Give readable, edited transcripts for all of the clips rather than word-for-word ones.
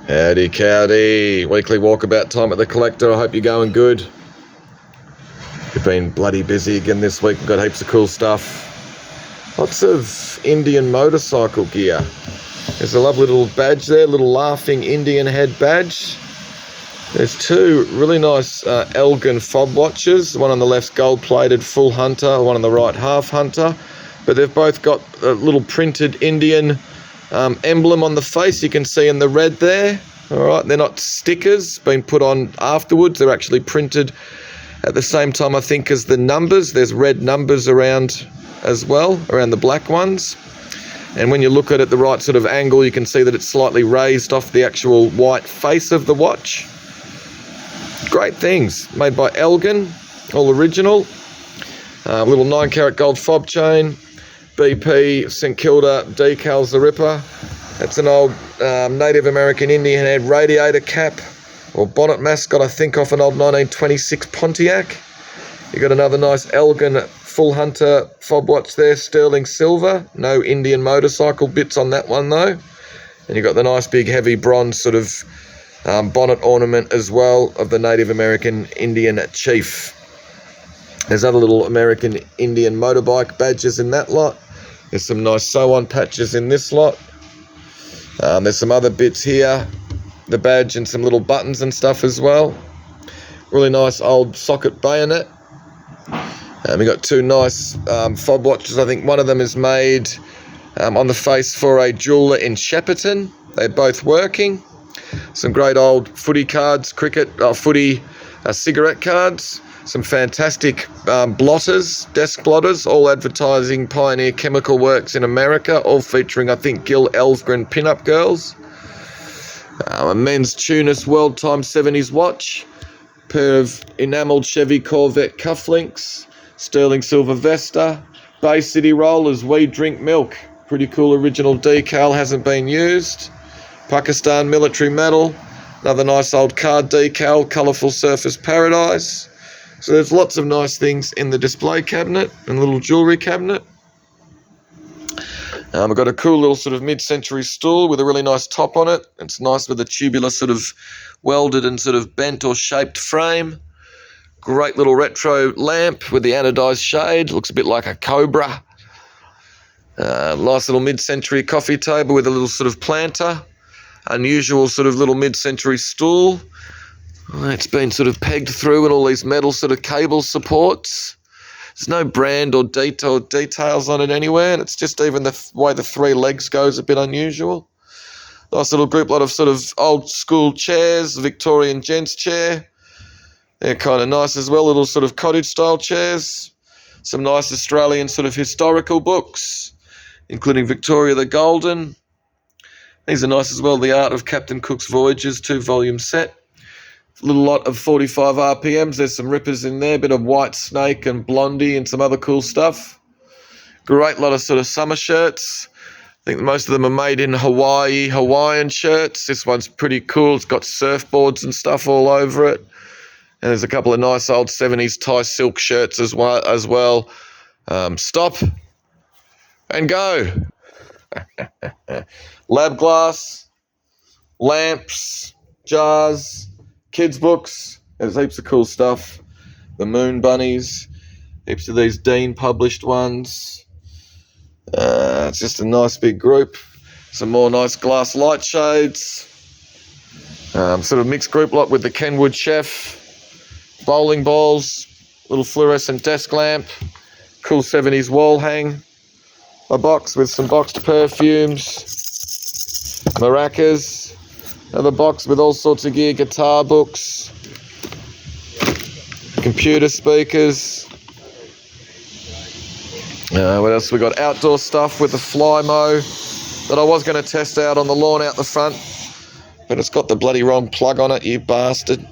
Howdy, cowdy. Weekly walkabout time at the Collector. I hope you're going good. We've been bloody busy again this week. We've got heaps of cool stuff. Lots of Indian motorcycle gear. There's a lovely little badge there, little laughing Indian head badge. There's two really nice Elgin fob watches. One on the left's gold-plated full hunter, one on the right half hunter. But they've both got a little printed Indian emblem on the face. You can see in the red there. All right, they're not stickers been put on afterwards. They're actually printed at the same time, I think, as the numbers. There's red numbers around as well, around the black ones. And when you look at it the right sort of angle, you can see that it's slightly raised off the actual white face of the watch. Great things, made by Elgin, all original. Little 9-carat gold fob chain. BP St Kilda decals the ripper. That's an old Native American Indian head radiator cap or bonnet mascot, I think, off an old 1926 Pontiac. You got another nice Elgin full hunter fob watch there, sterling silver. No Indian motorcycle bits on that one though. And you got the nice big heavy bronze sort of bonnet ornament as well of the Native American Indian chief. There's other little American Indian motorbike badges in that lot. There's some nice sew-on patches in this lot. There's some other bits here, the badge and some little buttons and stuff as well. Really nice old socket bayonet. We got two nice fob watches. I think one of them is made on the face for a jeweller in Shepparton. They're both working. Some great old footy cards, cigarette cards. Some fantastic blotters, desk blotters, all advertising Pioneer Chemical Works in America, all featuring, I think, Gil Elfgren pin-up girls. A men's Tunis World Time 70s watch, pair of enamelled Chevy Corvette cufflinks, sterling silver Vesta, Bay City Rollers, We Drink Milk, pretty cool original decal, hasn't been used. Pakistan military medal, another nice old card decal, colourful Surfers Paradise. So there's lots of nice things in the display cabinet and little jewellery cabinet. I've got a cool little sort of mid-century stool with a really nice top on it. It's nice with a tubular sort of welded and sort of bent or shaped frame. Great little retro lamp with the anodised shade. Looks a bit like a cobra. Nice little mid-century coffee table with a little sort of planter. Unusual sort of little mid-century stool. It's been sort of pegged through and all these metal sort of cable supports. There's no brand or details on it anywhere, and it's just even the way the three legs goes a bit unusual. Nice little group lot of sort of old school chairs, Victorian gents chair. They're kind of nice as well, little sort of cottage style chairs. Some nice Australian sort of historical books, including Victoria the Golden. These are nice as well, The Art of Captain Cook's Voyages, 2-volume set. Little lot of 45 RPMs. There's some rippers in there, a bit of White Snake and Blondie and some other cool stuff. Great lot of sort of summer shirts. I think most of them are made in Hawaiian shirts. This one's pretty cool. It's got surfboards and stuff all over it. And there's a couple of nice old 70s tie silk shirts as well. Stop and go. Lab glass, lamps, jars, kids' books. There's heaps of cool stuff. The Moon Bunnies, heaps of these Dean published ones. It's just a nice big group. Some more nice glass light shades. Sort of mixed group lot with the Kenwood Chef. Bowling balls, little fluorescent desk lamp, cool 70s wall hang. A box with some boxed perfumes. Maracas. Another box with all sorts of gear, guitar books, computer speakers. What else we got? Outdoor stuff with the Flymo that I was going to test out on the lawn out the front, but it's got the bloody wrong plug on it, you bastard.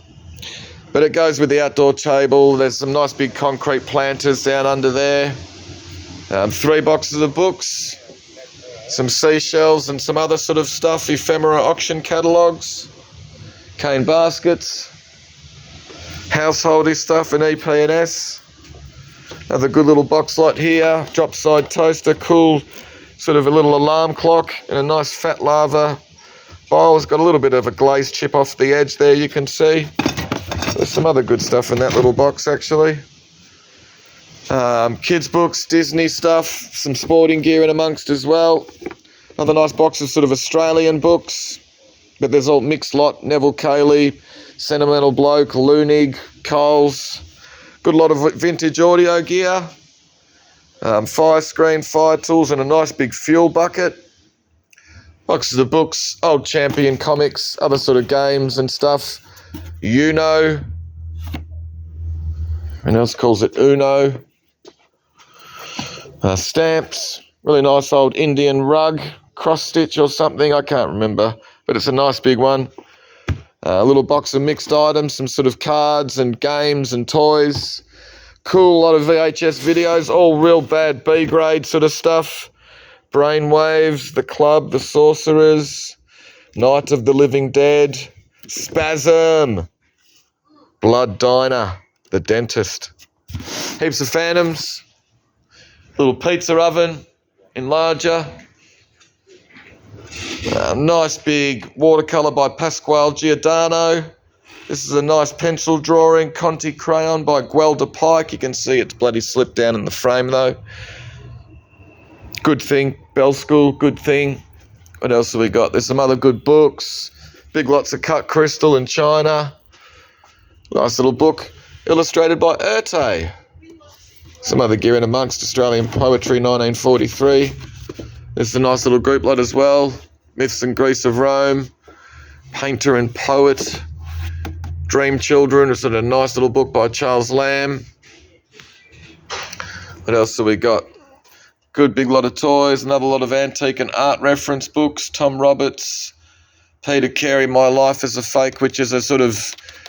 But it goes with the outdoor table. There's some nice big concrete planters down under there. 3 boxes of books. Some seashells and some other sort of stuff, ephemera auction catalogues, cane baskets, householdy stuff and EP&S. Another good little box lot here, drop side toaster, cool sort of a little alarm clock and a nice fat lava Bowl's got a little bit of a glazed chip off the edge there, you can see. There's some other good stuff in that little box, actually. Kids books, Disney stuff, some sporting gear in amongst as well. Another nice box of sort of Australian books, but there's all mixed lot. Neville Cayley, Sentimental Bloke, Loonig, Coles. Good lot of vintage audio gear. Fire screen, fire tools, and a nice big fuel bucket. Boxes of books, old Champion comics, other sort of games and stuff. Uno. Everyone else calls it Uno. Stamps. Really nice old Indian rug, cross stitch or something, I can't remember, but it's a nice big one. A little box of mixed items, some sort of cards and games and toys. Cool lot of VHS videos, all real bad B grade sort of stuff. Brainwaves, The Club, The Sorcerers, Night of the Living Dead, Spasm, Blood Diner, The Dentist. Heaps of Phantoms, little pizza oven, enlarger. Nice big watercolour by Pasquale Giordano. This is a nice pencil drawing, Conti crayon by Guelda Pike. You can see it's bloody slipped down in the frame though. Good thing, Bell School, good thing. What else have we got? There's some other good books. Big lots of cut crystal in China. Nice little book, illustrated by Erte. Some other gear in amongst, Australian Poetry 1943. There's a nice little group lot as well. Myths and Greece of Rome, Painter and Poet, Dream Children, a sort of nice little book by Charles Lamb. What else have we got? Good big lot of toys, another lot of antique and art reference books, Tom Roberts, Peter Carey, My Life as a Fake, which is a sort of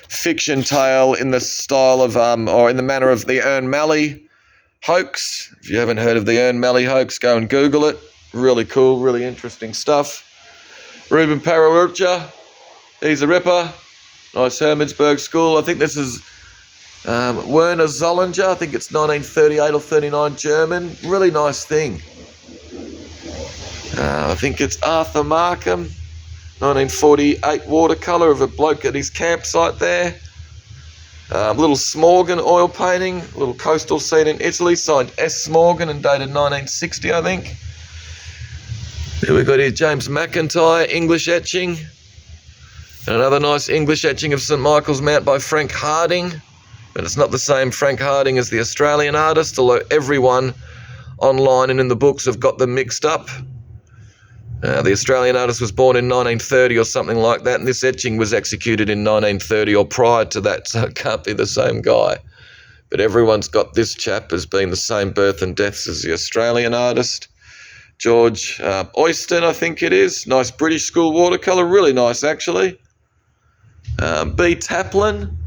fiction tale in the style of, or in the manner of the Ern Malley hoax. If you haven't heard of the Ern Malley hoax, go and Google it. Really cool, really interesting stuff. Ruben Pararucha, he's a ripper. Nice Hermannsburg School. I think this is Werner Zollinger. I think it's 1938 or 39 German. Really nice thing. I think it's Arthur Markham, 1948 watercolour of a bloke at his campsite there. Little Smorgan oil painting, little coastal scene in Italy, signed S. Smorgan and dated 1960, I think. Here we've got here James McIntyre, English etching. And another nice English etching of St Michael's Mount by Frank Harding. But it's not the same Frank Harding as the Australian artist, although everyone online and in the books have got them mixed up. The Australian artist was born in 1930 or something like that, and this etching was executed in 1930 or prior to that, so it can't be the same guy. But everyone's got this chap as being the same birth and deaths as the Australian artist. George Oyston, I think it is. Nice British school watercolour, really nice actually. B. Taplin,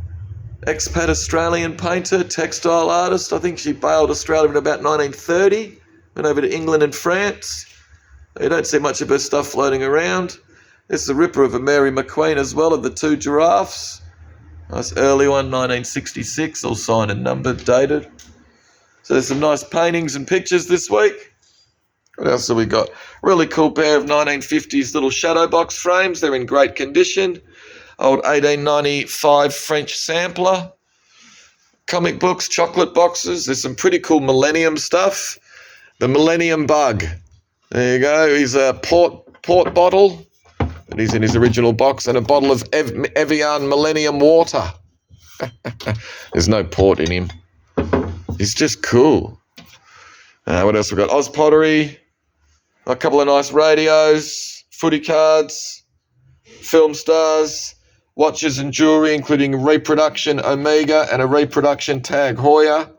expat Australian painter, textile artist. I think she bailed Australia in about 1930, went over to England and France. You don't see much of her stuff floating around. This is a ripper of a Mary McQueen as well, of the two giraffes. Nice early one, 1966, all signed and numbered, dated. So there's some nice paintings and pictures this week. What else have we got? Really cool pair of 1950s little shadow box frames. They're in great condition. Old 1895 French sampler. Comic books, chocolate boxes. There's some pretty cool Millennium stuff. The Millennium Bug. There you go. He's a port bottle. And he's in his original box. And a bottle of Evian Millennium water. There's no port in him. He's just cool. What else we got? Oz Pottery. A couple of nice radios. Footy cards. Film stars. Watches and jewellery, including reproduction Omega and a reproduction Tag Heuer.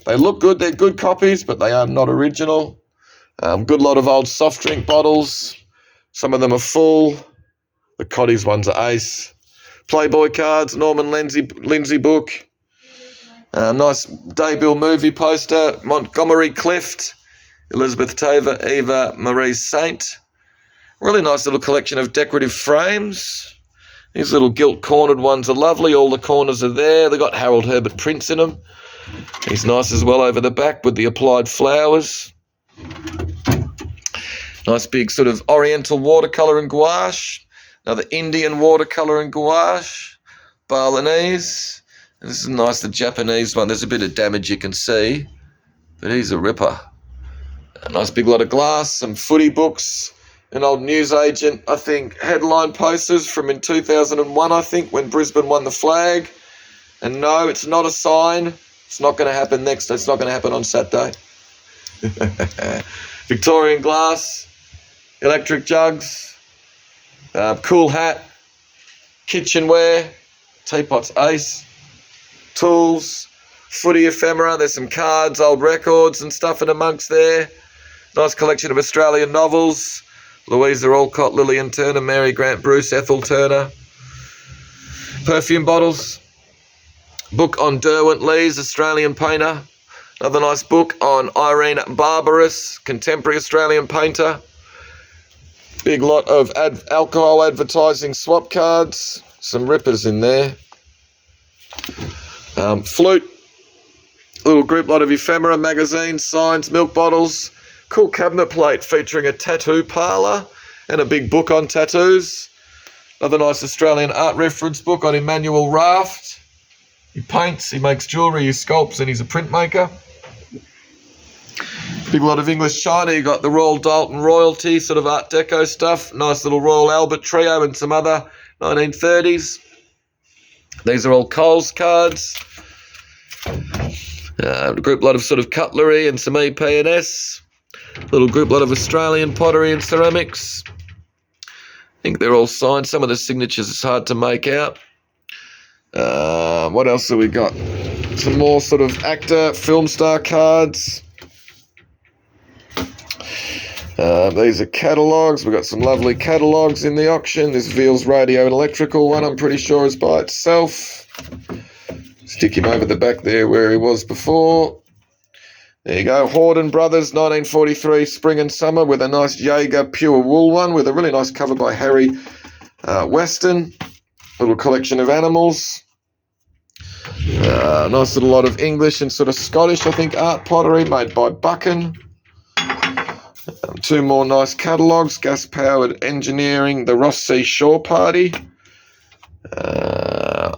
They look good. They're good copies, but they are not original. Good lot of old soft drink bottles. Some of them are full. The Cotties ones are ace. Playboy cards, Norman Lindsay book. Nice debut movie poster. Montgomery Clift, Elizabeth Taver, Eva Marie Saint. Really nice little collection of decorative frames. These little gilt-cornered ones are lovely. All the corners are there. They've got Harold Herbert prints in them. He's nice as well over the back with the applied flowers. Nice big sort of oriental watercolour and gouache. Another Indian watercolour and gouache. Balinese. And this is nice, the Japanese one. There's a bit of damage you can see, but he's a ripper. A nice big lot of glass, some footy books, an old newsagent, I think, headline posters from in 2001, I think, when Brisbane won the flag. And no, it's not a sign. It's not going to happen next. It's not going to happen on Saturday. Victorian glass, electric jugs, cool hat, kitchenware, teapots ace, tools, footy ephemera. There's some cards, old records and stuff in amongst there. Nice collection of Australian novels. Louisa Alcott, Lillian Turner, Mary Grant Bruce, Ethel Turner. Perfume bottles. Book on Derwent Lees, Australian painter. Another nice book on Irene Barbaras, contemporary Australian painter. Big lot of alcohol advertising swap cards. Some rippers in there. Flute. Little group lot of ephemera, magazines, signs, milk bottles. Cool cabinet plate featuring a tattoo parlour and a big book on tattoos. Another nice Australian art reference book on Emmanuel Raft. He paints, he makes jewellery, he sculpts, and he's a printmaker. Big lot of English china. You got the Royal Dalton Royalty, sort of Art Deco stuff. Nice little Royal Albert Trio and some other 1930s. These are all Coles cards. A group lot of sort of cutlery and some EP&S. Little group lot of Australian pottery and ceramics. I think they're all signed. Some of the signatures is hard to make out. What else have we got? Some more sort of actor, film star cards. These are catalogues. We've got some lovely catalogues in the auction. This Veals radio and electrical one, I'm pretty sure, is by itself. Stick him over the back there where he was before. There you go. Horden Brothers, 1943 Spring and Summer, with a nice Jaeger pure wool one with a really nice cover by Harry Weston. Little collection of animals. Nice little lot of English and sort of Scottish, I think, art pottery made by Buchan. Two more nice catalogues. Gas-powered engineering, the Ross Sea Shore Party.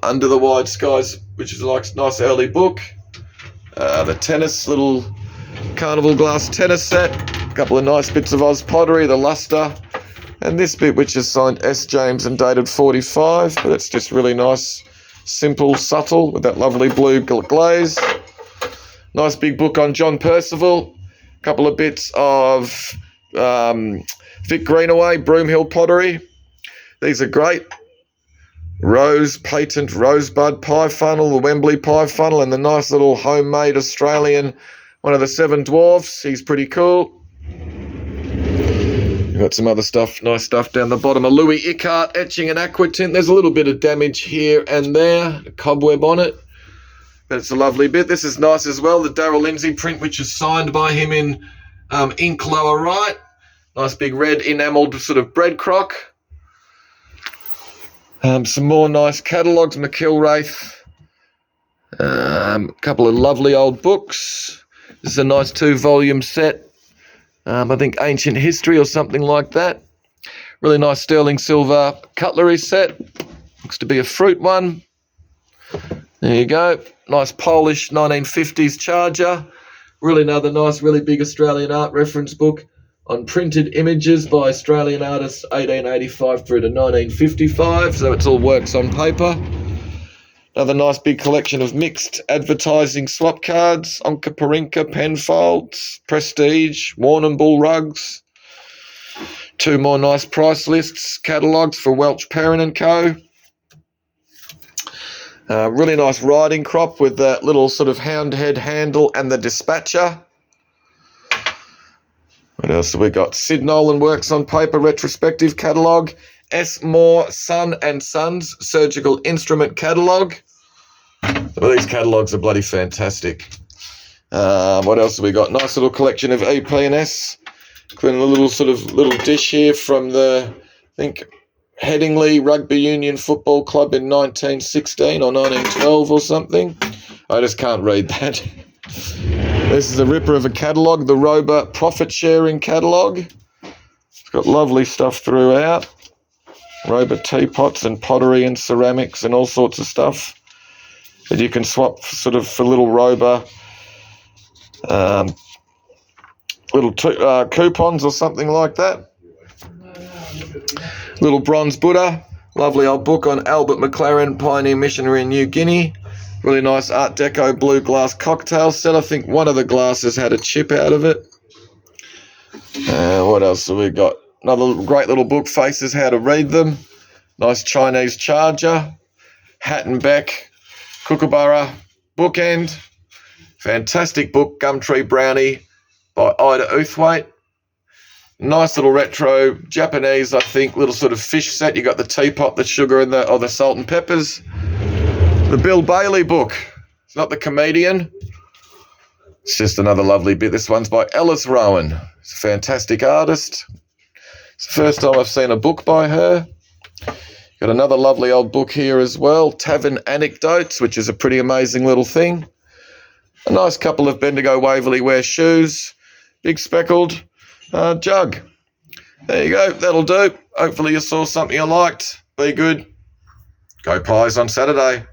Under the Wide Skies, which is a nice early book. The tennis, little carnival glass tennis set. A couple of nice bits of Oz pottery, the Luster. And this bit, which is signed S. James and dated 45. But it's just really nice, simple, subtle, with that lovely blue glaze. Nice big book on John Percival. A couple of bits of Vic Greenaway, Broomhill pottery. These are great. Rose patent rosebud pie funnel, the Wembley pie funnel, and the nice little homemade Australian, one of the Seven Dwarfs. He's pretty cool. We've got some other stuff, nice stuff down the bottom. A Louis Ickart etching and aquatint. There's a little bit of damage here and there, a cobweb on it, but it's a lovely bit. This is nice as well, the Darryl Lindsay print, which is signed by him in ink lower right. Nice big red enamelled sort of bread crock. Some more nice catalogues, McIlwraith. A couple of lovely old books. This is a nice 2-volume set. I think Ancient History or something like that. Really nice sterling silver cutlery set. Looks to be a fruit one. There you go. Nice Polish 1950s charger. Really another nice, really big Australian art reference book on printed images by Australian artists 1885 through to 1955, so it's all works on paper. Another nice big collection of mixed advertising swap cards, Onka Parinka Penfolds, Prestige, Warrnambool rugs. Two more nice price lists, catalogues for Welch Perrin & Co. Really nice riding crop with that little sort of hound head handle and the dispatcher. What else have we got? Sid Nolan Works on Paper retrospective catalogue. S. Moore Son and Sons surgical instrument catalogue. Well, these catalogues are bloody fantastic. What else have we got? Nice little collection of EP&S. Including a little dish here from the, I think, Headingley Rugby Union Football Club in 1916 or 1912 or something. I just can't read that. This is a ripper of a catalogue, the Rober Profit Sharing catalogue. It's got lovely stuff throughout. Robot teapots and pottery and ceramics and all sorts of stuff that you can swap sort of for little Roba little coupons or something like that. Little bronze Buddha. Lovely old book on Albert McLaren, pioneer missionary in New Guinea. Really nice Art Deco blue glass cocktail set. I think one of the glasses had a chip out of it. What else have we got? Another great little book, Faces, How to Read Them. Nice Chinese charger. Hat and Beck, Kookaburra, Bookend. Fantastic book, Gumtree Brownie by Ida Uthwaite. Nice little retro Japanese, I think, little sort of fish set. You got the teapot, the sugar, and the salt and peppers. The Bill Bailey book. It's not the comedian. It's just another lovely bit. This one's by Ellis Rowan. She's a fantastic artist. It's the first time I've seen a book by her. Got another lovely old book here as well, Tavern Anecdotes, which is a pretty amazing little thing. A nice couple of Bendigo Waverley Wear shoes. Big speckled jug. There you go. That'll do. Hopefully you saw something you liked. Be good. Go Pies on Saturday.